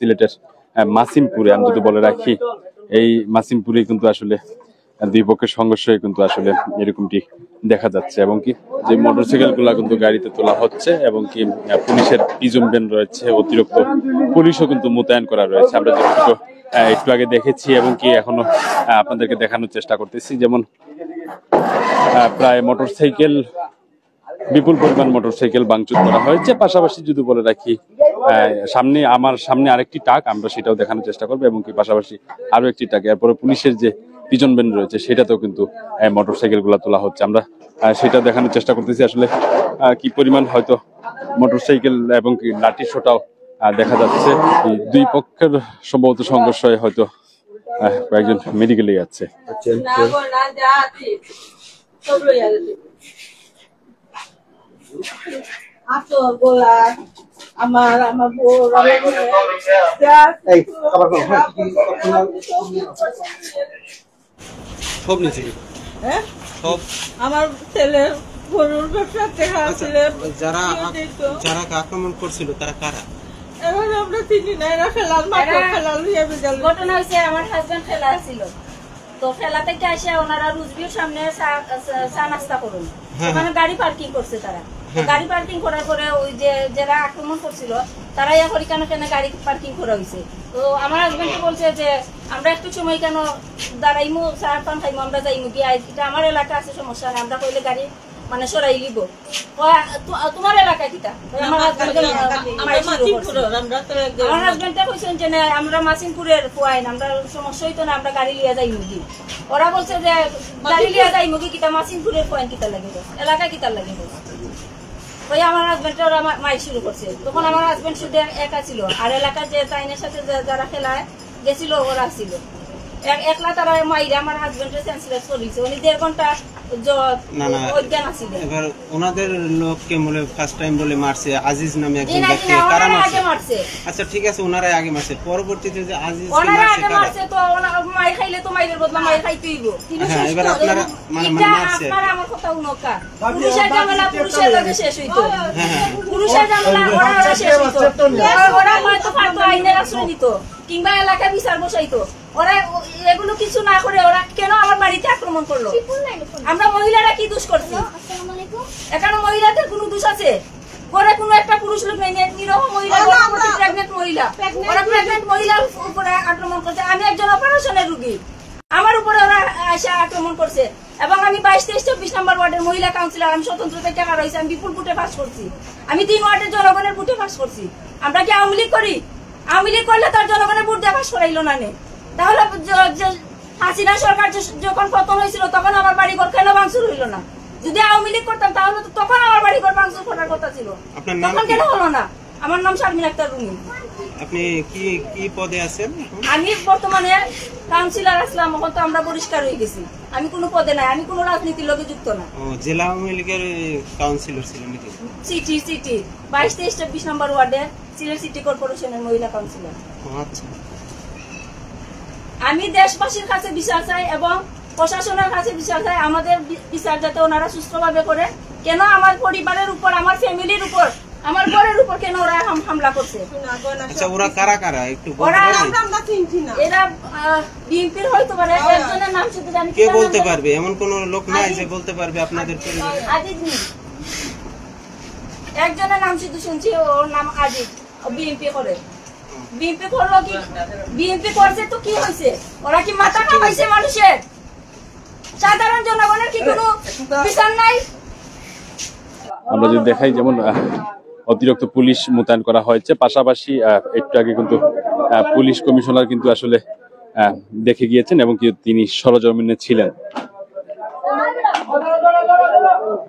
সিলেটের মাসিমপুরে। আমি যদি বলে রাখি, এই মাসিমপুরে কিন্তু আসলে দুই পক্ষের সংঘর্ষে কিন্তু আসলে এরকমটি দেখা যাচ্ছে, এবং কি যে মোটরসাইকেল গুলা কিন্তু গাড়িতে তোলা হচ্ছে, এবং কি পুলিশের পিজন ভ্যান রয়েছে, অতিরিক্ত পুলিশও কিন্তু মোতায়েন করা রয়েছে। আমরা যেটুকু একটু আগে দেখেছি এবং কি এখনো আপনাদেরকে দেখানোর চেষ্টা করতেছি, যেমন প্রায় মোটরসাইকেল, বিপুল পরিমাণ মোটরসাইকেল ভাঙচুর করা হয়েছে। পাশাপাশি যদি বলে রাখি, আমার সামনে আরেকটি ট্রাক, আমরা সেটাও দেখানোর চেষ্টা করবো, এবং কি পাশাপাশি আরো একটি ট্রাক, এরপরে পুলিশের যে পিজন ভ্যান রয়েছে সেটাতেও কিন্তু মোটরসাইকেল গুলা তোলা হচ্ছে। আমরা সেটা দেখানোর চেষ্টা করতেছি আসলে কি পরিমাণ হয়তো মোটরসাইকেল এবং কি লাঠি সোটাও দেখা যাচ্ছে। দুই পক্ষের সম্ভবত সংঘর্ষ হয়ে হয়তো কয়েকজন মেডিকেলে যাচ্ছে। সব নিয়েছে, হ্যাঁ আমার ছেলের গরুর ব্যবসা দেখা ছিল। যারা আক্রমণ করছিল তারা কারা? এখন আমরা চিনি না, এরা ফেলাল মাত্র ফেলাল হইয়া বেজাল। ঘটনা হয়েছে, আমার হাজবেন্ড ফেলা ছিল, তো ফেলা থেকে আসে ওনারা রুজবির সামনে চা নাস্তা করুন, ওখানে গাড়ি পার্কিং করছে তারা। গাড়ি পার্কিং করার পরে ওই যে যারা আক্রমণ করছিল তারা ইয়া করি কেন গাড়ি পার্কিং করা হয়েছে। তো আমার হাজবেন্ড বলছে যে আমরা একটু সময় কেন দাঁড়াইমু, চা পান খাইমু, আমরা যাইমু গিয়ে, এটা আমার এলাকা আছে, সমস্যা নেই, আমরা কইলে গাড়ি মানে সরাই লিব। তোমার এলাকায় কিটা? আমার হাজবেন্ডটা কইছেন যে না আমরা মাসিমপুরের ফুয়াইন, আমরা সমস্যা হইতো না, আমরা গাড়ি লিয়া যাই মুগি। ওরা বলছে যে গাড়ি লিয়া যাই মুগি কিটা, মাসিমপুরের ফুয়াইন কিটা লাগে, এলাকায় কিটা লাগে। ওই আমার হাজবেন্ডটা ওরা মাইক শুরু করছে, তখন আমার হাজবেন্ড শুধু একা ছিল, আর এলাকার যে তাইনের সাথে যারা খেলায় গেছিল ওরা ছিল একলা। তারা মাইরে আমার হাজবেন্ডের সেন্সলেস করেছে, উনি 1.5 ঘন্টা অজ্ঞান আছিল। এবার ওনাদের লোককে বলে ফার্স্ট টাইম বলে মারছে, আজিজ নামে একজন ব্যক্তি, কারা মারছে? আচ্ছা ঠিক আছে, ওনারাই আগে মারছে, পরবর্তীতে যে আজিজ মারছে তো মাই খাইলে তো মাইরের বদলা মাই খাইতেই গো। হ্যাঁ, এবার আপনারা মানে মারছে, আপনারা আমার কথা উনকা, পুরুষের ঝামেলা পুরুষের লগে শেষ হইতো। পুরুষের ঝামেলা ওরা শেষ হইতো, ওরা হয়তো পারতো আইনের আশ্রয় নিত কিংবা এলাকায় বিচার বসাইতো। ওরা এগুলো কিছু না করে ওরা কেন আমার বাড়িতে আক্রমণ করলো? আমরা মহিলারা কি দোষ করছি? এখানে মহিলাদের কোনো দোষ আছে? ঘরে কোনো একটা পুরুষ লোক নেই, নিরহ মহিলা, প্রেগনেন্ট মহিলা, ওরা প্রেগনেন্ট মহিলার উপরে আক্রমণ করছে। আমি একজন অপারেশনের রুগী, আমার উপরে ওরা এসে আক্রমণ করছে। এবং আমি 22, 23, 24 নম্বর ওয়ার্ডের মহিলা কাউন্সিলর, আমি স্বতন্ত্র থেকে টাকা রয়েছে, আমি বিপুল ভোটে পাস করছি, আমি 3 ওয়ার্ডের জনগণের ভোটে পাস করছি। আমরা কি আওয়ামী লীগ করি? আওয়ামী লীগ করলে তার জনগণের ভোট দিয়ে পাস করাইলো না। তাহলে হাসিনা সরকার যখন পতন হয়েছিল তখন আমার বাড়ি ঘর কেন ভাঙচুর হইল না? যদি আওয়ামী লীগ করতাম তাহলে তো তখন আমার বাড়ি ঘর ভাঙচুর করার কথা ছিল, তখন কেন হলো না? আমার নাম শারমিন আক্তার রুমি। আপনি কি পদে আছেন? আমি বর্তমানে কাউন্সিলর আসলাম, এখন তো আমরা পরিষ্কার হয়ে গেছি, আমি কোনো পদে নাই, আমি কোনো রাজনীতির লোকে যুক্ত না। জেলা আওয়ামী লীগের কাউন্সিলর ছিলেন নাকি? সিটি 22, 23, 24 নম্বর ওয়ার্ডে সিলেট সিটি কর্পোরেশনের মহিলা কাউন্সিলর। আচ্ছা, আমি দেশবাসীর কাছে বিচার চাই এবং প্রশাসনের কাছে বিচার চাই, আমাদের বিচার যাতে ওনারা সুস্থভাবে করে। কেন আমার পরিবারের উপর, আমার ফ্যামিলির উপর, আমার ঘরের উপর কেন ওরা হামলা করছে? আচ্ছা, ওরা কারা কারা একটু এরা বিএনপির হয়তো পারে, একজনের নাম শুধু জানি। কে বলতে পারবে? এমন কোন লোক নাই যে বলতে পারবে আপনাদের পরিবারে? আজিজ নেই, একজনের নাম শুধু শুনছি, ওর নাম আজিজ, বিএনপি করে। বিএনপি করলো কি? বিএনপি করছে তো কি হয়েছে? ওরা কি মাথা কামাইছে মানুষের? সাধারণ জনগণের কি কোনো বিচার নাই? আমরা যদি দেখাই, যেমন অতিরিক্ত পুলিশ মোতায়েন করা হয়েছে, পাশাপাশি একটু আগে কিন্তু পুলিশ কমিশনার কিন্তু আসলে দেখে গিয়েছেন এবং তিনি সরজমিনে ছিলেন।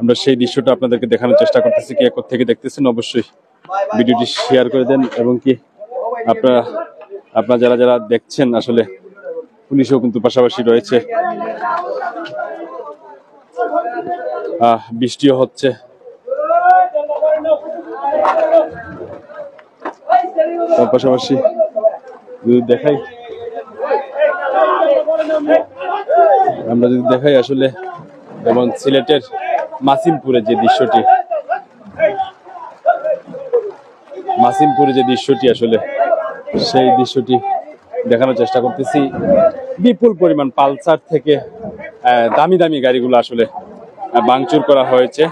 আমরা সেই দৃশ্যটা আপনাদেরকে দেখানোর চেষ্টা করতেছি। কি থেকে দেখতেছেন অবশ্যই ভিডিওটি শেয়ার করে দেন, এবং কি আপনারা যারা দেখছেন আসলে পুলিশও কিন্তু পাশাপাশি রয়েছে। বৃষ্টিও হচ্ছে, তার পাশাপাশি আমরা যদি দেখাই আসলে যেমন সিলেটের মাসিমপুরে যে দৃশ্যটি আসলে সেই দৃশ্যটি দেখানোর চেষ্টা করতেছি। বিপুল পরিমাণ পালসার থেকে দামি দামি গাড়িগুলো আসলে ভাঙচুর করা হয়েছে।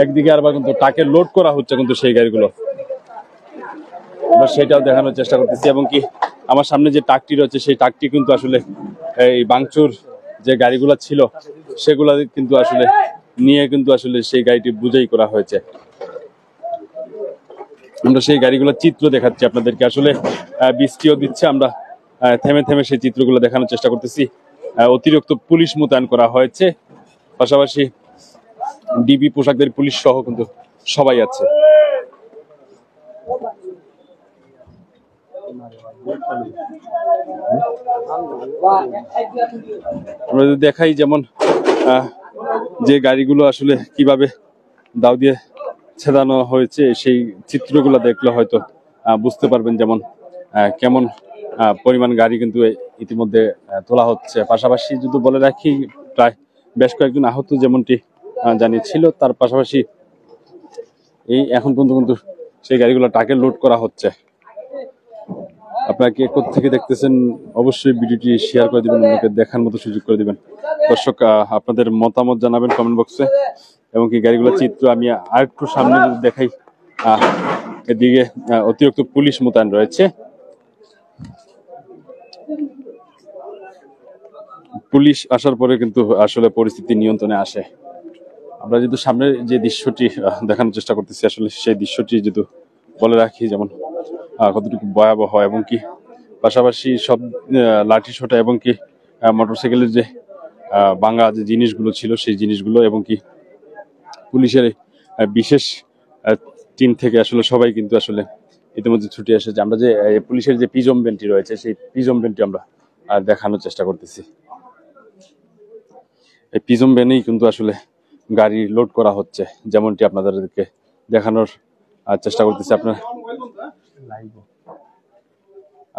একদিকে আবার কিন্তু ট্রাকে লোড করা হচ্ছে কিন্তু সেই গাড়িগুলো, আমরা সেটাও দেখানোর চেষ্টা করতেছি। এবং কি আমার সামনে যে ট্রাকটি রয়েছে সেই ট্রাকটি কিন্তু আসলে এই ভাঙচুর যে গাড়িগুলো ছিল সেগুলা কিন্তু আসলে নিয়ে কিন্তু আসলে সেই গাড়িটি বুঝাই করা হয়েছে। আমরা সেই গাড়িগুলোর চিত্র দেখাচ্ছি আপনাদেরকে। আসলে বৃষ্টিও দিচ্ছে, আমরা থেমে থেমে সেই চিত্রগুলো দেখানোর চেষ্টা করতেছি। অতিরিক্ত পুলিশ মোতায়েন করা হয়েছে, পাশাপাশি ডিবি পোশাকধারী পুলিশ সহ কিন্তু সবাই আছে। আমরা যদি দেখাই যেমন যে গাড়িগুলো আসলে কিভাবে দাও দিয়ে ছেদানো হয়েছে সেই চিত্রগুলো দেখলে হয়তো বুঝতে পারবেন যেমন কেমন পরিমাণ গাড়ি কিন্তু ইতিমধ্যে তোলা হচ্ছে। পাশাপাশি যদি বলে রাখি প্রায় বেশ কয়েকজন আহত যেমনটি জানিয়েছিল, তার পাশাপাশি এই এখন পর্যন্ত কিন্তু সেই গাড়িগুলো ট্রাকে লোড করা হচ্ছে। আপনারা কে কোত্থেকে দেখতেছেন অবশ্যই ভিডিওটি শেয়ার করে দিবেন, অন্যকে দেখার মতো সুযোগ করে দিবেন। দর্শক আপনাদের মতামত জানাবেন কমেন্ট বক্সে। এবং কি গাড়িগুলোর চিত্র আমি আরেকটু সামনে যদি দেখাই, এদিকে অতিরিক্ত পুলিশ মোতায়েন রয়েছে। পুলিশ আসার পরে কিন্তু আসলে পরিস্থিতি নিয়ন্ত্রণে আসে। আমরা যেহেতু সামনের যে দৃশ্যটি দেখানোর চেষ্টা করতেছি, আসলে সেই দৃশ্যটি যেহেতু বলে রাখি যেমন কতটুকু ভয়াবহ, এবং কি পাশাপাশি সব লাঠি সোটা এবং কি মোটরসাইকেলের যে ভাঙা যে জিনিসগুলো ছিল সেই জিনিসগুলো, এবং কি পুলিশের বিশেষ টিম থেকে আসলে সবাই কিন্তু আসলে ইতিমধ্যে ছুটে এসেছে। আমরা যে পুলিশের যে পিজম ভ্যানটি রয়েছে সেই পিজম ভ্যানটি আমরা দেখানোর চেষ্টা করতেছি। এই পিজম ভ্যানেই কিন্তু আসলে গাড়ি লোড করা হচ্ছে, যেমনটি আপনাদেরকে দেখানোর চেষ্টা করতেছি।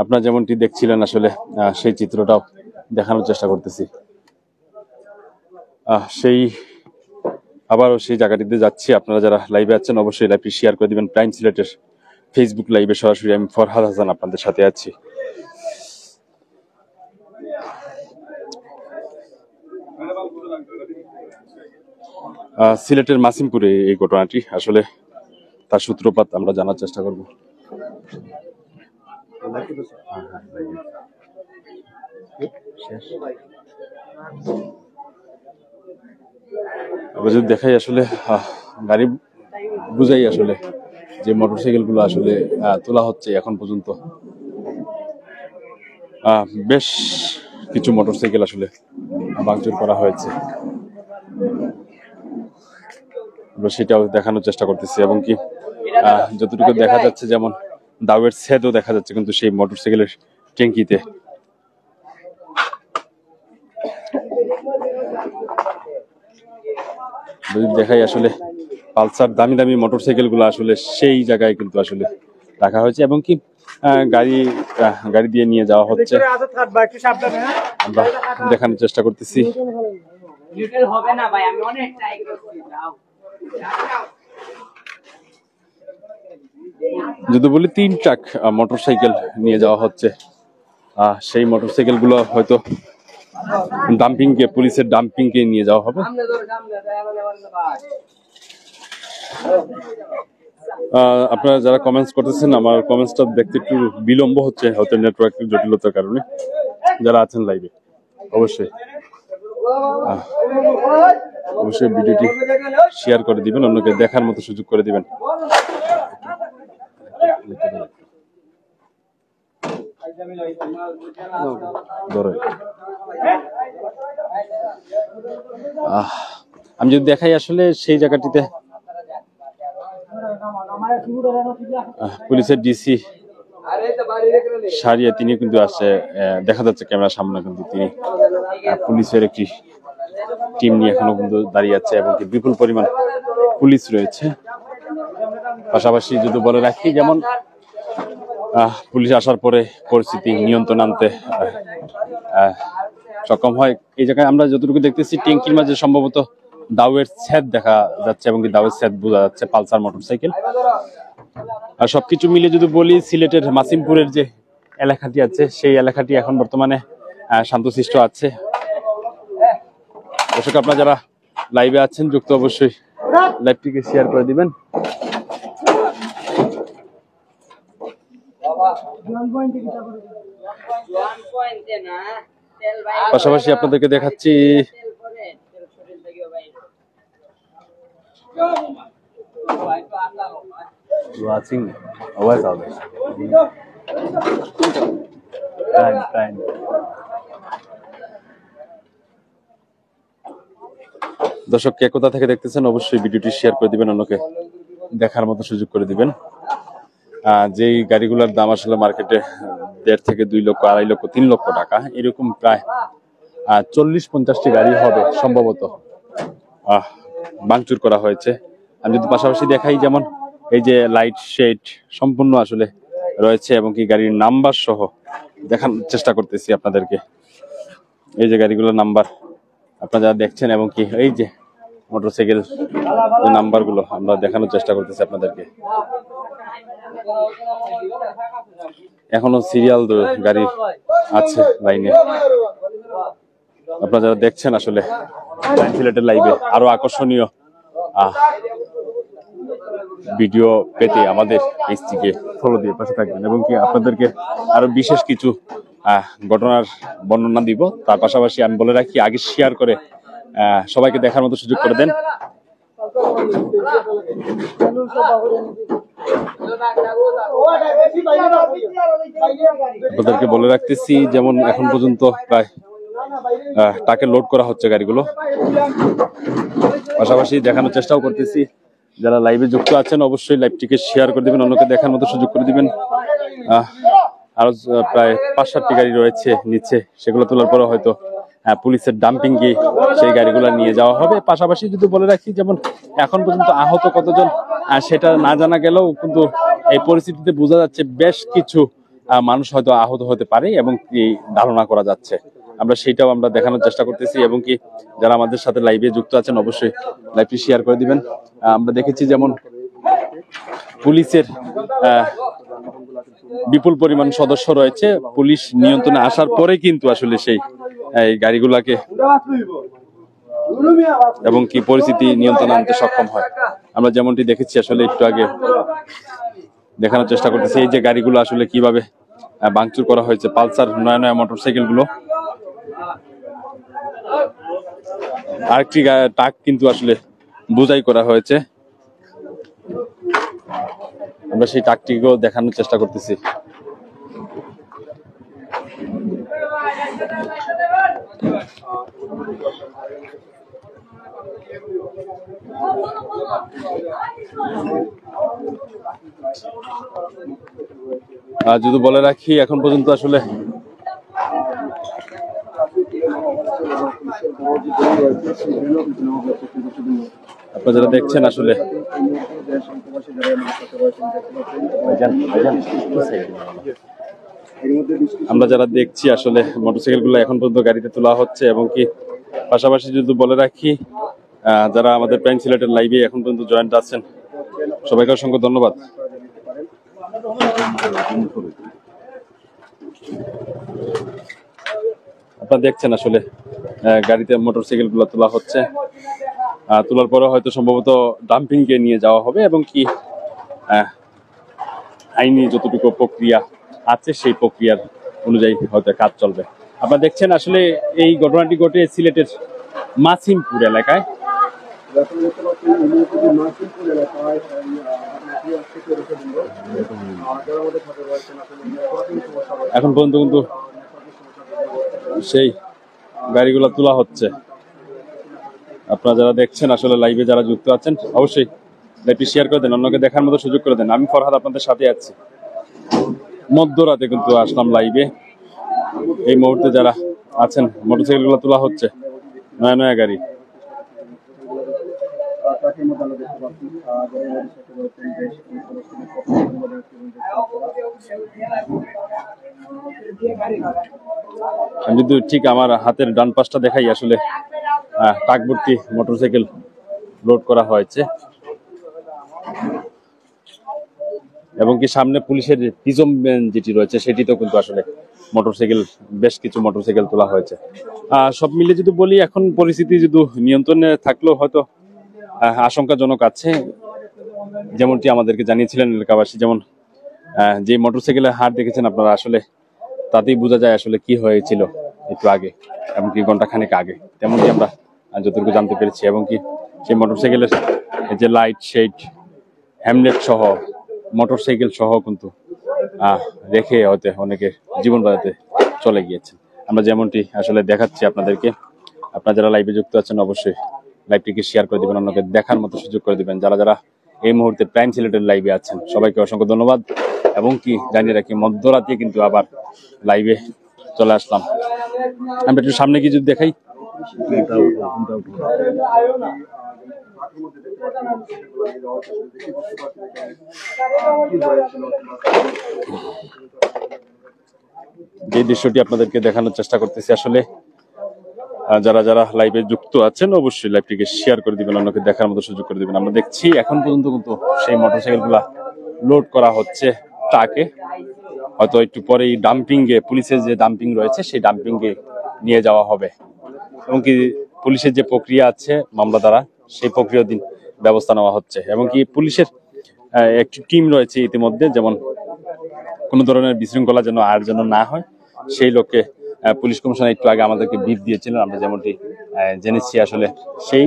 আপনারা যেমনটি দেখছিলেন আসলে সেই চিত্রটাও দেখানোর চেষ্টা করতেছি। সেই আবারও সেই জায়গাটিতে যাচ্ছি। আপনারা যারা লাইভে আছেন অবশ্যই লাইভটি শেয়ার করে দিবেন। প্রাইম সিলেটের ফেসবুক লাইভে সরাসরি আমি ফরহাদ হাসান আপনাদের সাথে আছি। সিলেটের মাসিমপুরে এই ঘটনাটি, আসলে তার সূত্রপাত আমরা জানার চেষ্টা করব। আমরা যদি দেখাই আসলে গাড়ি বুঝাই আসলে যে মোটরসাইকেল গুলো আসলে তোলা হচ্ছে এখন পর্যন্ত বেশ কিছু মোটরসাইকেল আসলে ভাঙচুর করা হয়েছে, আমরা সেটাও দেখানোর চেষ্টা করতেছি। এবং কি যতটুকু দেখা যাচ্ছে যেমন দাওয়ের ছেদও দেখা যাচ্ছে কিন্তু সেই মোটরসাইকেলের ট্যাঙ্কিতে। যদি দেখাই আসলে পালসার দামি দামি মোটরসাইকেল গুলো আসলে সেই জায়গায় কিন্তু আসলে রাখা হয়েছে, এবং কি গাড়ি দিয়ে নিয়ে যাওয়া হচ্ছে। আমরা দেখানোর চেষ্টা করতেছি। যদি বলি 3 ট্রাক মোটরসাইকেল নিয়ে যাওয়া হচ্ছে। সেই মোটরসাইকেল গুলো হয়তো পুলিশের ডাম্পিং কে নিয়ে যাওয়া হবে। আপনারা যারা কমেন্টস করতেছেন, আমার কমেন্টসটা দেখতে একটু বিলম্ব হচ্ছে, হয়তো নেটওয়ার্কের জটিলতার কারণে। যারা আছেন লাইভে অবশ্যই ভিডিওটি শেয়ার করে দিবেন, অন্যকে দেখার মতো সুযোগ করে দিবেন। আমি যদি দেখাই আসলে সেই জায়গাটিতে পুলিশের ডিসি সারিয়া তিনি কিন্তু আসছে, দেখা যাচ্ছে ক্যামেরার সামনে কিন্তু তিনি পুলিশের একটি টিম নিয়ে এখনো কিন্তু দাঁড়িয়ে আছে, এবং বিপুল পরিমাণ পুলিশ রয়েছে। পাশাপাশি যদি বলে রাখি যেমন পুলিশ আসার পরে পরিস্থিতি নিয়ন্ত্রণ আনতে সক্ষম হয়। এই জায়গায় আমরা যতটুকু দেখতেছি ট্যাঙ্কির মাঝে সম্ভবত দাওয়ের ছেদ দেখা যাচ্ছে, এবং দাওয়ের ছেদ বোঝা যাচ্ছে পালসার মোটরসাইকেল। আর সবকিছু মিলে যদি বলি, সিলেটের মাসিমপুরের যে এলাকাটি আছে সেই এলাকাটি এখন বর্তমানে শান্তশিষ্ট আছে। দর্শক, আপনারা যারা লাইভে আছেন যুক্ত, অবশ্যই লাইভটিকে শেয়ার করে দিবেন। পাশাপাশি আপনাদেরকে দেখাচ্ছি দর্শক, কে কোথা থেকে দেখতেছেন অবশ্যই ভিডিওটি শেয়ার করে দিবেন, অন্যকে দেখার মতো সুযোগ করে দিবেন। যেই গাড়িগুলোর দাম আসলে মার্কেটে 1.5 থেকে 2 লক্ষ, 2.5 লক্ষ, 3 লক্ষ টাকা, এরকম প্রায় 40-50টি গাড়ি হবে সম্ভবত ভাঙচুর করা হয়েছে। আমি যদি পাশাপাশি দেখাই, যেমন এই যে লাইট শেড সম্পূর্ণ আসলে রয়েছে এবং কি গাড়ির নাম্বার সহ দেখানোর চেষ্টা করতেছি আপনাদেরকে। এই যে গাড়িগুলোর নাম্বার আপনারা যারা দেখছেন এবং কি এই যে মোটরসাইকেল নাম্বারগুলো আমরা দেখানোর চেষ্টা করতেছি আপনাদেরকে। এখনো সিরিয়াল গাড়ি আছে লাইনে। আপনারা যারা দেখছেন আসলে সিলেটের লাইভে আরো আকর্ষণীয় ভিডিও পেতে আমাদের পেজটিকে ফলো দিয়ে পাশে থাকবেন এবং কি আপনাদেরকে আরো বিশেষ কিছু ঘটনার বর্ণনা দিব। তার পাশাপাশি আমি বলে রাখি, আগে শেয়ার করে সবাইকে দেখার মতো সুযোগ করে দেন। আপনাদেরকে বলে রাখতেছি, যেমন এখন পর্যন্ত প্রায় টাকে লোড করা হচ্ছে গাড়িগুলো। পাশাপাশি দেখানোর চেষ্টাও করতেছি, যারা লাইভে যুক্ত আছেন অবশ্যই লাইভটিকে শেয়ার করে দিবেন, অন্যকে দেখার মতো সুযোগ করে দিবেন। আরো প্রায় 5-7টি গাড়ি রয়েছে নিচে, সেগুলো তোলার পরে হয়তো পুলিশের ডাম্পিং গিয়ে সেই গাড়িগুলো নিয়ে যাওয়া হবে। পাশাপাশি যদি বলে রাখি, যেমন এখন পর্যন্ত আহত কতজন সেটা না জানা গেলেও কিন্তু এই পরিস্থিতিতে বোঝা যাচ্ছে বেশ কিছু মানুষ হয়তো আহত হতে পারে এবং কি ধারণা করা যাচ্ছে। আমরা সেইটাও আমরা দেখানোর চেষ্টা করতেছি এবং কি যারা আমাদের সাথে লাইভে যুক্ত আছেন অবশ্যই লাইভটি শেয়ার করে দিবেন। আমরা দেখেছি যেমন পুলিশের বিপুল পরিমাণ সদস্য রয়েছে, পুলিশ নিয়ন্ত্রণে আসার পরে কিন্তু আসলে সেই গাড়িগুলাকে এবং কি পরিস্থিতি নিয়ন্ত্রণে আনতে সক্ষম হয়। আমরা যেমনটি দেখেছি আসলে একটু আগে দেখানোর চেষ্টা করতেছি, এই যে গাড়িগুলো আসলে কিভাবে ভাঙচুর করা হয়েছে, পালসার নয়া মোটরসাইকেল গুলো। আরেকটি ট্রাক কিন্তু আসলে বোঝাই করা হয়েছে, আমরা সেই ট্রাকটিকেও দেখানোর চেষ্টা করতেছি। যদি বলে রাখি, এখন পর্যন্ত আসলে আপনারা যারা দেখছেন আসলে আমরা যারা দেখছি আসলে মোটরসাইকেল গুলো এখন পর্যন্ত গাড়িতে তোলা হচ্ছে এবং কি পাশাপাশি যদি বলে রাখি, যারা আমাদের প্রাইম সিলেটের লাইভে এখন পর্যন্ত জয়েন্ট আছেন সবাইকে অসংখ্য ধন্যবাদ। আপনারা দেখছেন আসলে গাড়িতে মোটরসাইকেল গুলো তোলা হচ্ছে, তোলার পরে হয়তো সম্ভবত ডাম্পিং কে নিয়ে যাওয়া হবে এবং কি আইনি যতটুকু প্রক্রিয়া আছে সেই প্রক্রিয়ার অনুযায়ী হয়তো কাজ চলবে। আপনারা দেখছেন আসলে এই ঘটনাটি ঘটে সিলেটের মাসিমপুর এলাকায়। এখন পর্যন্ত কিন্তু সেই গাড়িগুলো তোলা হচ্ছে। আপনারা যারা দেখছেন আসলে লাইভে যারা যুক্ত আছেন অবশ্যই লাইভটি শেয়ার করে দেন, অন্যকে দেখার মতো সুযোগ করে দেন। আমি ফরহাদ আপনাদের সাথে আছি। মধ্যরাতে কিন্তু আসলাম লাইভে। এই মুহূর্তে যারা আছেন মোটরসাইকেল গুলো তোলা হচ্ছে, নয়া গাড়ি। আমি যদি ঠিক আমার হাতের ডান পাশটা দেখাই, আসলে ট্রাক ভর্তি মোটরসাইকেল লোড করা হয়েছে। এবং কি সামনে পুলিশের পিজন যেটি রয়েছে সেটিতেও কিন্তু আসলে মোটরসাইকেল, বেশ কিছু মোটরসাইকেল তোলা হয়েছে। সব মিলে যদি বলি, এখন পরিস্থিতি যদি নিয়ন্ত্রণে থাকলেও হয়তো আশঙ্কাজনক আছে। যেমনটি আমাদেরকে জানিয়েছিলেন এলাকাবাসী, যেমন যে মোটরসাইকেলের হার দেখেছেন আপনারা, আসলে তাতেই বোঝা যায় আসলে কি হয়েছিল একটু আগে, এমনকি ঘন্টাখানেক আগে, তেমনটি আমরা যতটুকু জানতে পেরেছি। এবং কি সেই মোটরসাইকেলের যে লাইট শেড, হ্যামলেট সহ, মোটরসাইকেল সহ কিন্তু রেখে হয়তো অনেকে জীবন বাঁচাতে চলে গিয়েছেন। আমরা যেমনটি আসলে দেখাচ্ছি আপনাদেরকে। আপনারা যারা লাইভে যুক্ত আছেন অবশ্যই লাইভটিকে শেয়ার করে দিবেন, অন্যকে দেখার মতো সুযোগ করে দিবেন। যারা যারা এই মুহূর্তে প্রাইম সিলেটের লাইভে আছেন সবাইকে অসংখ্য ধন্যবাদ। এবং কি জানিয়ে রাখি, মধ্যরাতে কিন্তু আবার লাইভে চলে আসলাম। আমি একটু সামনে কি যদি দেখাই, যে দৃশ্যটি আপনাদেরকে দেখানোর চেষ্টা করতেছি, আসলে যারা যারা লাইভে যুক্ত আছেন অবশ্যই লাইভটিকে শেয়ার করে দিবেন, অন্যকে দেখার মতো সুযোগ করে দিবেন। আমরা দেখছি এখন পর্যন্ত কিন্তু সেই মোটরসাইকেল গুলা লোড করা হচ্ছে ট্রাকে। হয়তো একটু পরেই ডাম্পিং এ, পুলিশের যে ডাম্পিং রয়েছে সেই ডাম্পিং এ নিয়ে যাওয়া হবে। এবং কি পুলিশের যে প্রক্রিয়া আছে মামলা দ্বারা, সেই প্রক্রিয়াধীন ব্যবস্থা নেওয়া হচ্ছে। এবং কি পুলিশের একটি টিম রয়েছে ইতিমধ্যে, যেমন কোনো ধরনের বিশৃঙ্খলা যেন আর যেন না হয় সেই লক্ষ্যে পুলিশ কমিশনার একটু আগে আমাদেরকে ব্রিফ দিয়েছিলেন, আমরা যেমনটি জেনেছি। আসলে সেই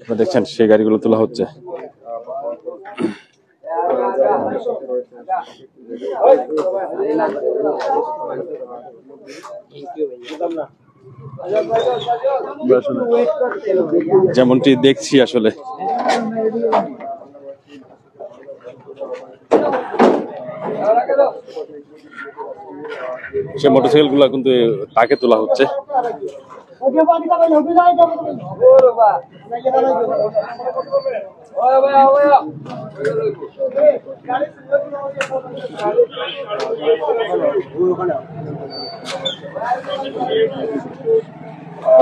আপনারা দেখছেন সেই গাড়িগুলো তোলা হচ্ছে। যেমনটি দেখছি আসলে সে মোটরসাইকেল গুলা কিন্তু তাকে তোলা হচ্ছে।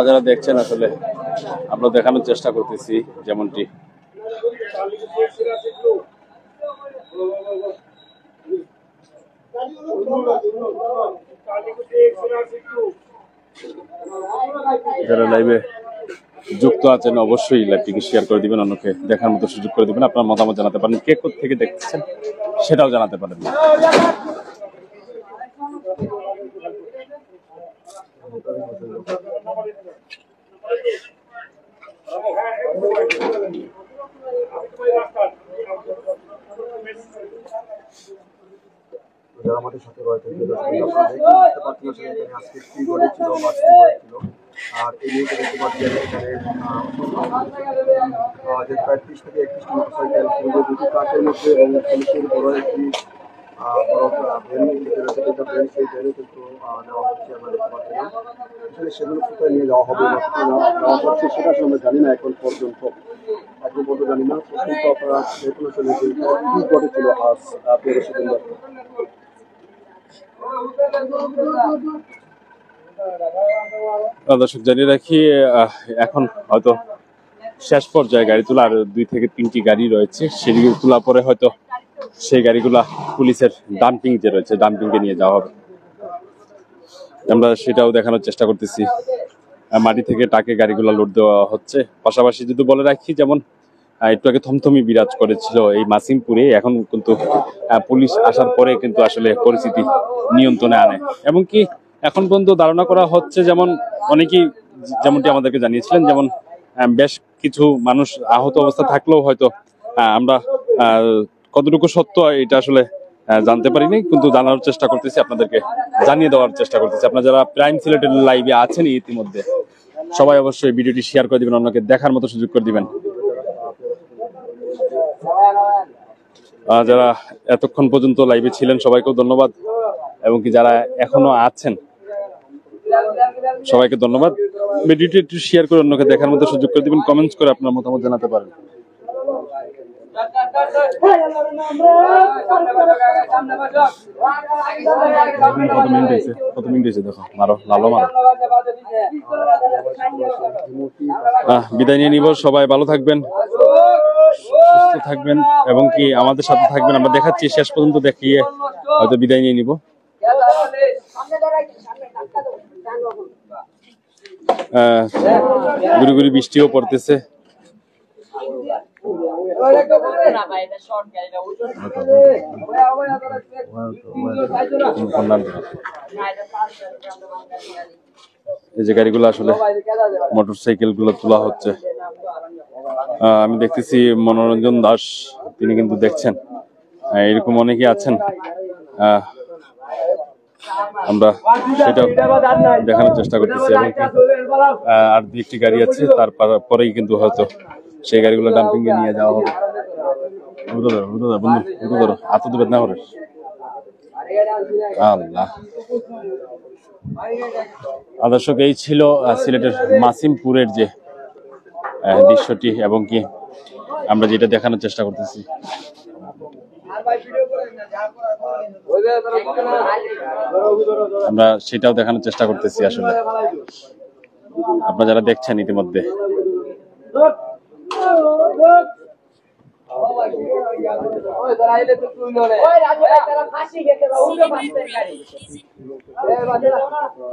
যারা দেখছেন আসলে আমরা দেখানোর চেষ্টা করতেছি, যেমনটি যারা লাইভে যুক্ত আছেন অবশ্যই লাইভটিকে শেয়ার করে দিবেন, অন্যকে দেখার মতো সুযোগ করে দিবেন। আপনার মতামত জানাতে পারেন, কে কোথা থেকে দেখতেছেন সেটাও জানাতে পারেন। যারা আমাদের সাথে রয়েছে আজকে কি ঘটেছিল বা কি হয়েছিল, আর এই নিয়ে দেখতে পাচ্ছি যে প্রায় 30 থেকে 31টি মোটরসাইকেল পূর্ব দুটি ট্রাকের মধ্যে এবং পুলিশের বড় একটি ভ্যান সেই ভ্যানে কিন্তু নেওয়া হচ্ছে। আমরা দেখতে পাচ্ছিলাম আসলে সেগুলো কোথায় নিয়ে যাওয়া হবে নেওয়া হচ্ছে সেটা আসলে আমরা জানি না এখন পর্যন্ত জানি না। কিন্তু আপনারা দেখুন আসলে কি ঘটেছিল আজ 13 সেপ্টেম্বর। দর্শক জানিয়ে রাখি, এখন হয়তো শেষ পর্যায়ে গাড়ি তোলা, আর 2 থেকে 3টি গাড়ি রয়েছে, সেগুলো তোলা পরে হয়তো সেই গাড়িগুলা পুলিশের ডাম্পিং যে রয়েছে ডাম্পিং এ নিয়ে যাওয়া হবে। আমরা সেটাও দেখানোর চেষ্টা করতেছি। মাটি থেকে টাকে গাড়িগুলা লোড দেওয়া হচ্ছে। পাশাপাশি যদি বলে রাখি, যেমন একটু আগে থমথমি বিরাজ করেছিল এই মাসিমপুরে, এখন কিন্তু পুলিশ আসার পরে কিন্তু আসলে পরিস্থিতি নিয়ন্ত্রণে আনে। এবং কি এখন পর্যন্ত ধারণা করা হচ্ছে, যেমন অনেকেই যেমনটি আমাদেরকে জানিয়েছিলেন, যেমন বেশ কিছু মানুষ আহত অবস্থা থাকলেও হয়তো আমরা কতটুকু সত্য এটা আসলে জানতে পারিনি, কিন্তু জানার চেষ্টা করতেছি, আপনাদেরকে জানিয়ে দেওয়ার চেষ্টা করতেছি। আপনারা যারা প্রাইম সিলেটের লাইভে আছেন ইতিমধ্যে সবাই অবশ্যই ভিডিওটি শেয়ার করে দিবেন, অন্যকে দেখার মতো সুযোগ করে দিবেন। যারা এতক্ষণ পর্যন্ত লাইভে ছিলেন সবাইকেও ধন্যবাদ, এবং কি যারা এখনো আছেন সবাইকে ধন্যবাদ। ভিডিওটি একটু শেয়ার করে অন্যকে দেখার মতো সুযোগ করে দিবেন, কমেন্টস করে আপনার মতামত জানাতে পারেন। কত মিনিট হয়েছে দেখো, মারো লালো মারো। বিদায় নিয়ে নিব, সবাই ভালো থাকবেন, সুস্থ থাকবেন এবং কি আমাদের সাথে থাকবেন। আমরা দেখাচ্ছি শেষ পর্যন্ত দেখিয়ে হয়তো বিদায় নিয়ে নিব। গুড়ি গুড়ি বৃষ্টিও পড়তেছে। এই যে গাড়িগুলো আসলে মোটরসাইকেল গুলো তোলা হচ্ছে। আমি দেখতেছি মনোরঞ্জন দাস, তিনি কিন্তু দেখছেন, এরকম অনেকেই আছেন। আমরা সেটা দেখানোর চেষ্টা করতেছি এবং আর দুই একটি গাড়ি আছে, তারপরেই কিন্তু হয়তো সেই গাড়িগুলো ডাম্পিং এ নিয়ে যাওয়া হবে। আল্লাহ, দর্শক, এই ছিল সিলেটের মাসিমপুরের যে দৃশ্যটি এবং কি আমরা যেটা দেখানোর চেষ্টা করতেছি। আমরা সেটাও দেখানোর চেষ্টা করতেছি। আসলে আপনারা যারা দেখছেন ইতিমধ্যে,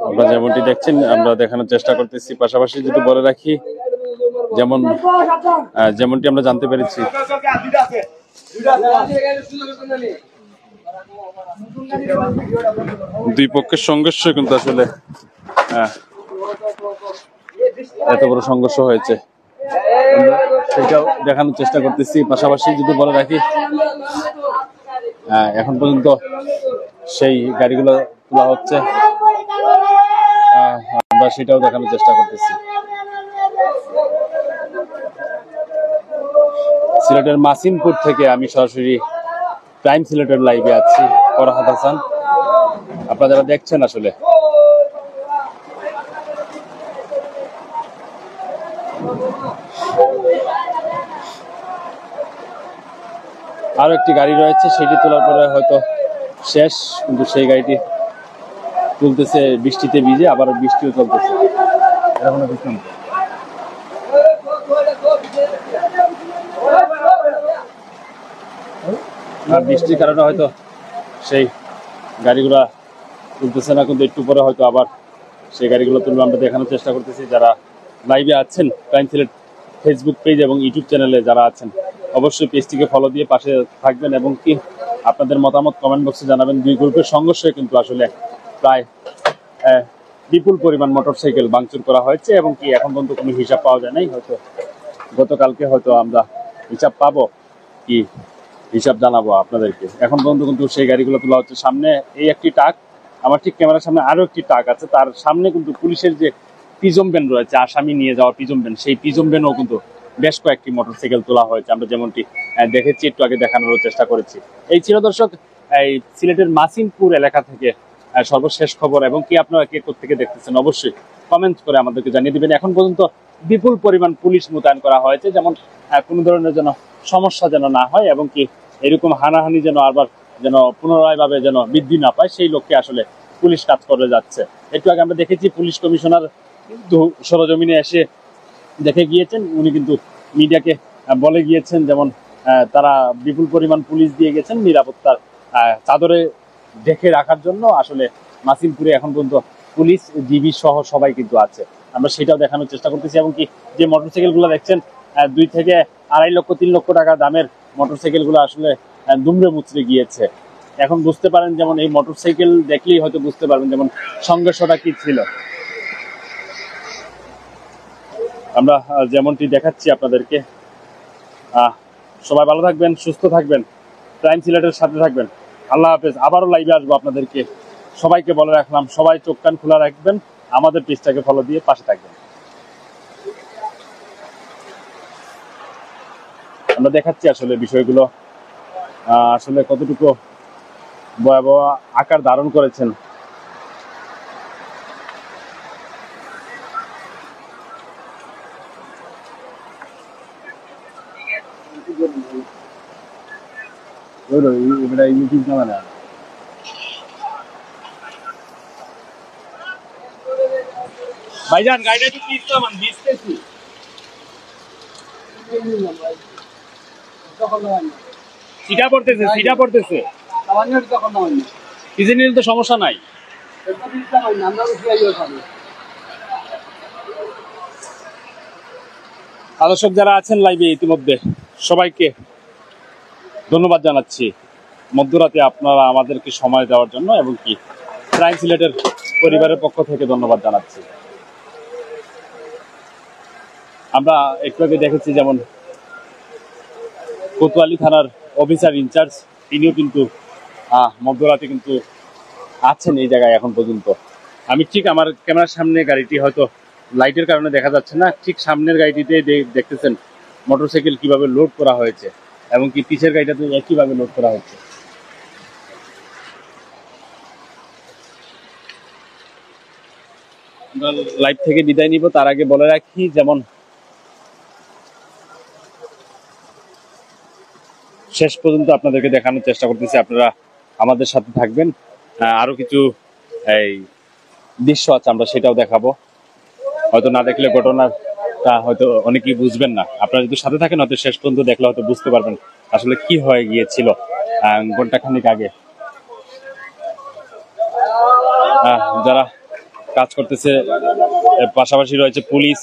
আপনারা যেমনটি দেখছেন আমরা দেখানোর চেষ্টা করতেছি। পাশাপাশি যদি বলে রাখি, যেমনটি আমরা জানতে পেরেছি, দুই পক্ষের সংঘর্ষ কিন্তু আসলে এত বড় সংঘর্ষ হয়েছে, সেটাও দেখানোর চেষ্টা করতেছি। পাশাপাশি যদি বলে রাখি, এখন পর্যন্ত সেই গাড়িগুলো তোলা হচ্ছে, আমরা সেটাও দেখানোর চেষ্টা করতেছি। সিলেটের মাসিমপুর থেকে আমি সরাসরি প্রাইম সিলেটের লাইভে আছি, ফরহাদ হাসান। আপনারা যারা দেখছেন আসলে আরো একটি গাড়ি রয়েছে, সেটি তোলার পরে হয়তো শেষ, কিন্তু সেই গাড়িটি তুলতেছে বৃষ্টিতে ভিজে, আবার বৃষ্টিও চলতেছে। আর বৃষ্টির কারণে হয়তো সেই গাড়িগুলা তুলতেছে না, কিন্তু একটু পরে হয়তো আবার সেই গাড়িগুলো তুলবে। আমরা দেখানোর চেষ্টা করতেছি। যারা লাইভে আছেন প্রাইম সিলেট ফেসবুক পেজ এবং ইউটিউব চ্যানেলে যারা আছেন, অবশ্যই পেজটিকে ফলো দিয়ে পাশে থাকবেন এবং কি আপনাদের মতামত কমেন্ট বক্সে জানাবেন। দুই গ্রুপের সংঘর্ষে কিন্তু আসলে প্রায় বিপুল পরিমাণ মোটরসাইকেল ভাঙচুর করা হয়েছে এবং কি এখন পর্যন্ত কোনো হিসাব পাওয়া যায় নাই। হয়তো গতকালকে হয়তো আমরা হিসাব পাবো, কি হিসাব জানাবো আপনাদেরকে। এখন পর্যন্ত কিন্তু সেই গাড়িগুলো তোলা হচ্ছে। সামনে এই একটি ট্রাক, আমার ঠিক ক্যামেরার সামনে আরো একটি ট্রাক আছে, তার সামনে কিন্তু পুলিশের যে পিজম ভ্যান রয়েছে, আসামি নিয়ে যাওয়া পিজম ভ্যান, সেই পিজম ভ্যানও কিন্তু বেশ কয়েকটি মোটরসাইকেল তোলা হয়েছে। আমরা যেমনটি দেখেছি, একটু আগে দেখানোর চেষ্টা করেছি। এই ছিল দর্শক এই সিলেটের মাসিমপুর এলাকা থেকে সর্বশেষ খবর এবং কি আপনারা কে কোথেকে দেখতেছেন অবশ্যই কমেন্ট করে আমাদেরকে জানিয়ে দিবেন। এখন পর্যন্ত বিপুল পরিমাণ পুলিশ মোতায়েন করা হয়েছে, যেমন কোনো ধরনের যেন সমস্যা যেন না হয় এবং কি এরকম হানাহানি যেন আবার যেন পুনরায় ভাবে যেন বৃদ্ধি না পায়, সেই লক্ষ্যে আসলে পুলিশ কাজ করে যাচ্ছে। একটু আগে আমরা দেখেছি পুলিশ কমিশনার সরজমিনে এসে দেখে গিয়েছেন, উনি কিন্তু মিডিয়াকে বলে গিয়েছেন যেমন তারা বিপুল পরিমাণ পুলিশ দিয়ে গেছেন নিরাপত্তার চাদরে ঢেকে রাখার জন্য। আসলে মাসিমপুরে এখন পর্যন্ত পুলিশ ডিবি সহ সবাই কিন্তু আছে, আমরা সেটাও দেখানোর চেষ্টা করতেছি। এবং কি যে মোটরসাইকেল গুলো দেখছেন 2 থেকে 2.5 লক্ষ 3 লক্ষ টাকা দামের মোটরসাইকেল গুলো আসলে দুমড়ে মুচড়ে গিয়েছে। এখন বুঝতে পারেন, যেমন এই মোটরসাইকেল দেখলেই হয়তো বুঝতে পারবেন যেমন সংঘর্ষটা কি ছিল। আমরা যেমনটি দেখাচ্ছি আপনাদেরকে। সবাই ভালো থাকবেন, সুস্থ থাকবেন, প্রাইম সিলেটের সাথে থাকবেন। আল্লাহ হাফেজ। আবারও লাইভে আসবো আপনাদেরকে। সবাইকে বলে রাখলাম, সবাই চোখ কান খোলা রাখবেন, আমাদের পেজটাকে ফলো দিয়ে পাশে থাকবেন। আমরা দেখাচ্ছি আসলে বিষয়গুলো আসলে কতটুকু ভয়াবহ আকার ধারণ করেছেন। ভাইজান গাড়িটা একটু প্লিজ নামান, ভিজতেছি। সিটা পড়তেছে, সিটা পড়তেছে। কিজে নিলে তো সমস্যা নাই। দর্শক যারা আছেন লাইভে ইতিমধ্যে সবাইকে ধন্যবাদ জানাচ্ছি মধ্যরাতে আপনারা আমাদেরকে সময় দেওয়ার জন্য, এবং কি ক্রাইম সিলেটের পরিবারের পক্ষ থেকে ধন্যবাদ জানাচ্ছি। আমরা একটু আগে দেখেছি যেমন কোতোয়ালি থানার অফিসার ইনচার্জ তিনিও কিন্তু মধ্যরাতে কিন্তু আছেন এই জায়গায় এখন পর্যন্ত। আমি ঠিক আমার ক্যামেরার সামনে গাড়িটি হয়তো লাইটের কারণে দেখা যাচ্ছে না, ঠিক সামনের গাড়িটিতে দেখতেছেন মোটরসাইকেল কিভাবে লোড করা হয়েছে, এবং কি পিছের গাড়িটাতে একইভাবে লোড করা হচ্ছে। আমরা লাইভ থেকে বিদায় নিব, তার আগে বলে রাখি যেমন শেষ পর্যন্ত আপনাদেরকে দেখানোর চেষ্টা করতেছি, আপনারা আমাদের সাথে থাকবেন। আরো কিছু এই দৃশ্য আছে, আমরা সেটাও দেখাবো। হয়তো না দেখলে ঘটনাটা হয়তো অনেকেই বুঝবেন না, আপনারা যদি সাথে থাকেন হয়তো শেষ পর্যন্ত দেখলে হয়তো বুঝতে পারবেন আসলে কি হয়ে গিয়েছিল ঘন্টাখানিক আগে। যারা কাজ করতেছে পাশাপাশি রয়েছে পুলিশ,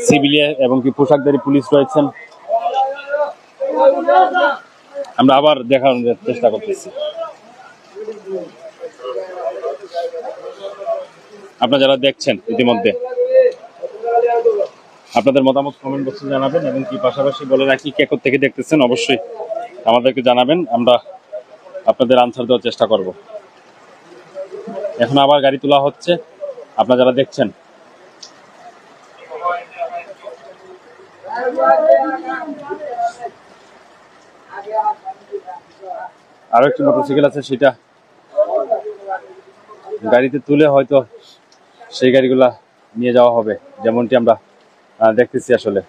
সিভিলিয়ান এবং কি পোশাকধারী পুলিশ রয়েছেন। আমরা আবার দেখানোর চেষ্টা করতেছি। আপনারা যারা দেখছেন ইতিমধ্যে আপনাদের মতামত কমেন্ট বক্সে জানাবেন, এবং কি পাশাপাশি বলে রাখি কে কোথা থেকে দেখতেছেন অবশ্যই আমাদেরকে জানাবেন, আমরা আপনাদের আনসার দেওয়ার চেষ্টা করব। এখন আবার গাড়ি তোলা হচ্ছে, আপনারা যারা দেখছেন আরো একটি মোটরসাইকেল আছে, সেটা গাড়িতে তুলে হয়তো সেই গাড়িগুলা নিয়ে যাওয়া হবে, যেমনটি আমরা দেখতেছি। আসলে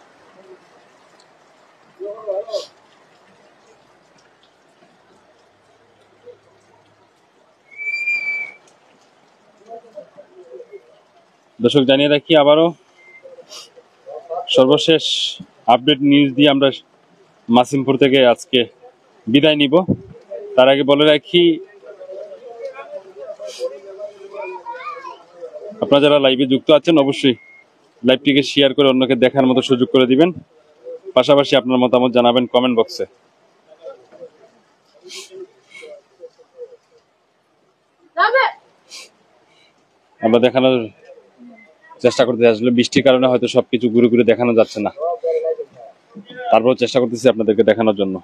দর্শক জানিয়ে রাখি আবারও সর্বশেষ আপডেট নিউজ দিয়ে আমরা মাসিমপুর থেকে আজকে বিদায় নিব। তার আগে বলে রাখি আপনারা যারা লাইভে যুক্ত আছেন অবশ্যই লাইভটিকে শেয়ার করে অন্যকে দেখার মতো সুযোগ করে দিবেন, পাশাপাশি আপনার মতামত জানাবেন কমেন্ট বক্সে। আমরা দেখানোর চেষ্টা করতে আসলে বৃষ্টির কারণে হয়তো সবকিছু ঘুরে ঘুরে দেখানো যাচ্ছে না, তারপর চেষ্টা করতেছি আপনাদেরকে দেখানোর জন্য।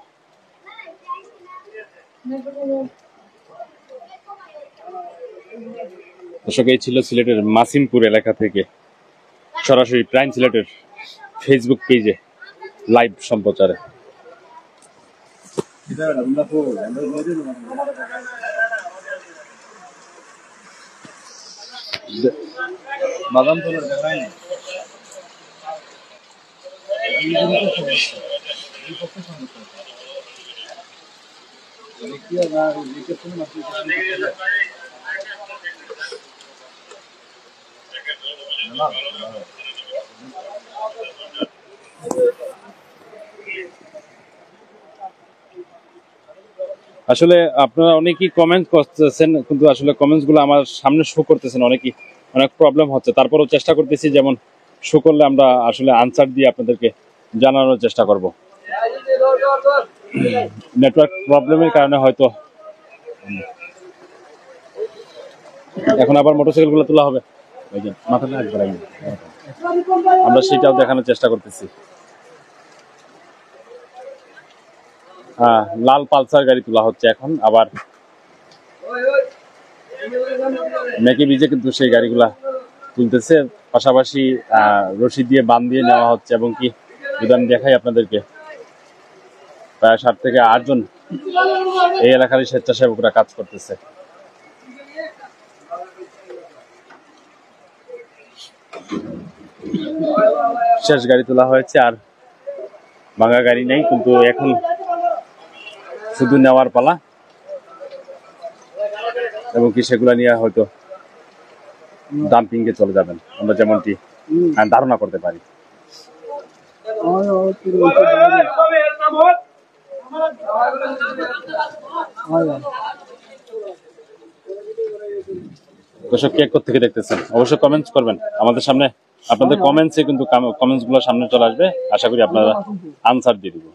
দর্শক এই ছিল সিলেটের মাসিমপুর এলাকা থেকে সরাসরি প্রাইম সিলেটের ফেসবুক পেজে লাইভ সম্প্রচারে। বাদাম তোলার দেখায় না। আসলে আপনারা অনেকেই কমেন্ট করতেছেন, কিন্তু আসলে কমেন্টস গুলো আমার সামনে শো করতেছেন, অনেকেই অনেক প্রবলেম হচ্ছে। তারপরেও চেষ্টা করতেছি যেমন শো করলে আমরা আসলে আনসার দিয়ে আপনাদেরকে জানানোর চেষ্টা করব। নেটওয়ার্ক প্রবলেমের কারণে হয়তো এখন আবার মোটরসাইকেল গুলো তোলা হবে, মাথাটা একবার আমরা সেটাও দেখানোর চেষ্টা করতেছি। লাল পালসার গাড়ি তোলা হচ্ছে এখন, আবার মেকে বিজে কিন্তু সেই গাড়িগুলা তুলতেছে, পাশাপাশি রশি দিয়ে বাঁধ দিয়ে নেওয়া হচ্ছে, এবং কি যদি আমি দেখাই আপনাদেরকে প্রায় 7 থেকে 8 জন এই এলাকার স্বেচ্ছাসেবকরা কাজ করতেছে। শেষ গাড়ি তোলা হয়েছে, আর ভাঙা গাড়ি নেই, কিন্তু এখন শুধু নেওয়ার পালা, এবং কি সেগুলা নিয়ে হয়তো ডাম্পিং এ চলে যাবেন, আমরা যেমনটি ধারণা করতে পারি। দর্শক কে কোথা থেকে দেখতেছেন অবশ্যই কমেন্টস করবেন আমাদের সামনে। আপনাদের কমেন্টসে কিন্তু কমেন্টস গুলো সামনে চলে আসবে, আশা করি আপনারা আনসার দিয়ে দিব।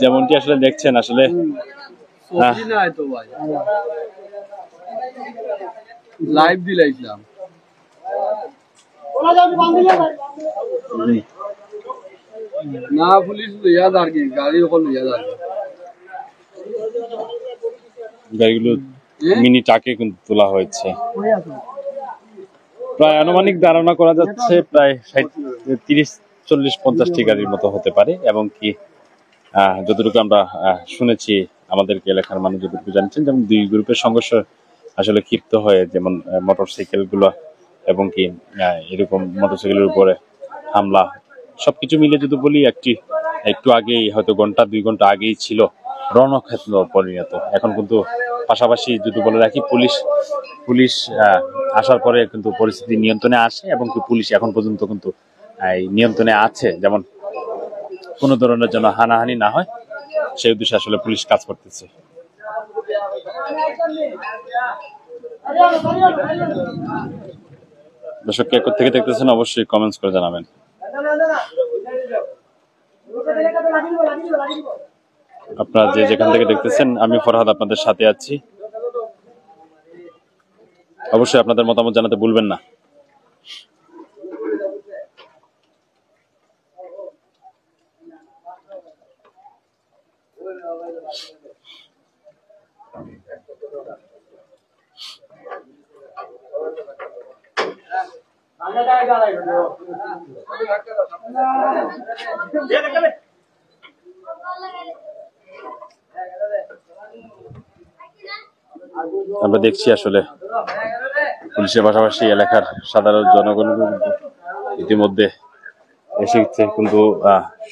যেমনটি আসলে দেখছেন, আসলে লাইভ দিলাইছিলাম না, পুলিশ লইয়া আর কি গাড়ি ওখান লইয়া আর গাড়িগুলো মিনি ট্রাকে কিন্তু তোলা হয়েছে। প্রায় আনুমানিক ধারণা করা যাচ্ছে প্রায় 30-40-50টি গাড়ির মতো হতে পারে, এবং কি যতটুকু আমরা শুনেছি, আমাদেরকে এলাকার মানুষ যতটুকু জানছেন, যেমন দুই গ্রুপের সংঘর্ষ আসলে ক্ষিপ্ত হয়ে যেমন মোটরসাইকেল গুলো এবং কি এরকম মোটরসাইকেলের উপরে হামলা, সবকিছু মিলে যদি বলি একটু আগেই হয়তো 1-2 ঘন্টা আগেই ছিল রণক্ষেত্র পরিণত। এখন কিন্তু পাশাপাশি যদি বলে রাখি, পুলিশ আসার পরে কিন্তু পরিস্থিতি নিয়ন্ত্রণে আসে, এবং কি পুলিশ এখন পর্যন্ত কিন্তু নিয়ন্ত্রণে আছে, যেমন কোনো ধরনের যেন হানাহানি না হয় সেই উদ্দেশ্যে আসলে পুলিশ কাজ করতেছে। দর্শক কে কোথা থেকে দেখতেছেন অবশ্যই কমেন্টস করে জানাবেন। আপনারা যে যেখান থেকে দেখতেছেন, আমি ফরহাদ আপনাদের সাথে আছি। অবশ্যই আপনাদের মতামত জানাতে ভুলবেন না। আমরা দেখছি আসলে পুলিশের পাশাপাশি এলাকার সাধারণ জনগণ ইতিমধ্যে এসে কিন্তু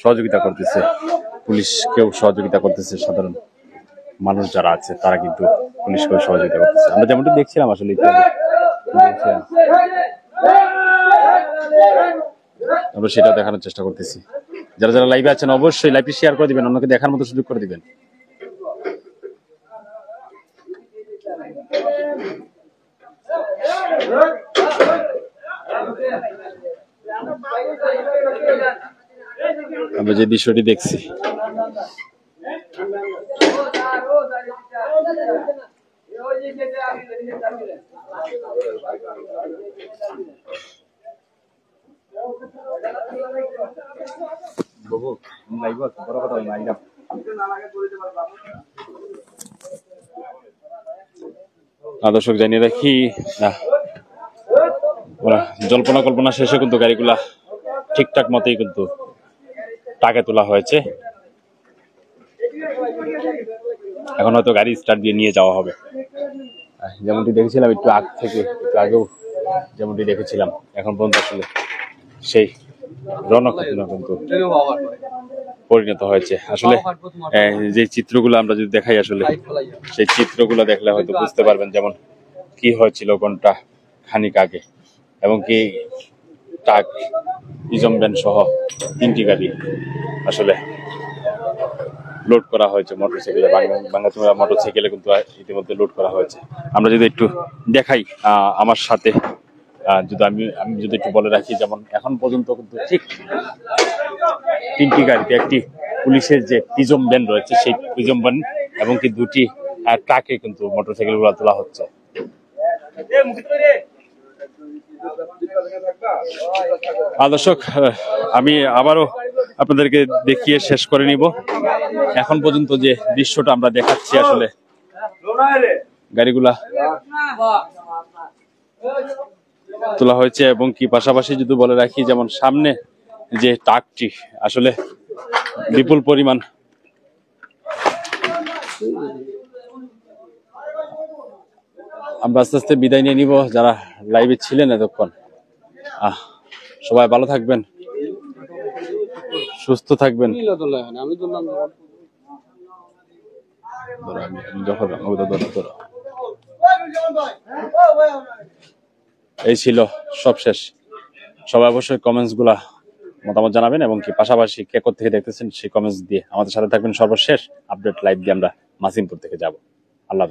সহযোগিতা করতেছে, পুলিশকেও সহযোগিতা করতেছে। সাধারণ মানুষ যারা আছে তারা কিন্তু পুলিশকেও সহযোগিতা করতেছে। আমরা যেমনটি দেখছিলাম আসলে আমরা সেটা দেখানোর চেষ্টা করতেছি। যারা যারা লাইভে আছেন অবশ্যই লাইভটি শেয়ার করে দিবেন, অন্যকে দেখার মতো সুযোগ করে দিবেন। আমরা যে দৃশ্যটি দেখছি, দর্শক জানিয়ে রাখি, জল্পনা কল্পনা শেষে কিন্তু গাড়িগুলা ঠিকঠাক মতোই কিন্তু টাকে তোলা হয়েছে। এখন হয়তো গাড়ি স্টার্ট দিয়ে নিয়ে যাওয়া হবে, যেমনটি দেখেছিলাম একটু আগেও যেমনটি দেখেছিলাম। এখন পর্যন্ত আসলে সেই রণক্ষেত্র কিন্তু পরিণত হয়েছে। আসলে যে চিত্রগুলো আমরা যদি দেখাই, আসলে সেই চিত্রগুলো দেখলে হয়তো বুঝতে পারবেন যেমন কি হয়েছিল ঘন্টা খানিক আগে, এবং কি ট্রাক, ইজম ভ্যান সহ 3টি গাড়ি আসলে লোড করা হয়েছে মোটরসাইকেলে, ভাঙাচোরা মোটরসাইকেলে কিন্তু ইতিমধ্যে লোড করা হয়েছে। আমরা যদি একটু দেখাই আমার সাথে, আমি যদি একটু বলে রাখি, যেমন এখন পর্যন্ত কিন্তু ঠিক 3টি গাড়িতে একটি পুলিশের যে প্রিজম ভ্যান রয়েছে, সেই প্রিজম ভ্যান এবং কি 2টি ট্রাকে কিন্তু মোটরসাইকেল গুলো তোলা হচ্ছে। দর্শক, আমি আবারও আপনাদেরকে দেখিয়ে শেষ করে নিব। এখন পর্যন্ত যে দৃশ্যটা আমরা দেখাচ্ছি, আসলে গাড়িগুলা তোলা হয়েছে, এবং কি পাশাপাশি যদি বলে রাখি, যেমন সামনে যে ট্রাকটি আসলে বিপুল পরিমাণ আমরা আস্তে আস্তে বিদায় নিয়ে নিব। যারা লাইভে ছিলেন এতক্ষণ, সবাই ভালো থাকবেন, সুস্থ থাকবেন। নিলে তো লেখেন, আমি তো নাম ধরো, আমি যখন ধরো। এই ছিল সব শেষ। সবাই অবশ্যই কমেন্টস গুলা মতামত জানাবেন এবং কি পাশাপাশি কে কোথা থেকে দেখতেছেন সেই কমেন্টস দিয়ে আমাদের সাথে থাকবেন। সর্বশেষ আপডেট লাইভ দিয়ে আমরা মাসিমপুর থেকে যাব। আল্লাহ হাফেজ।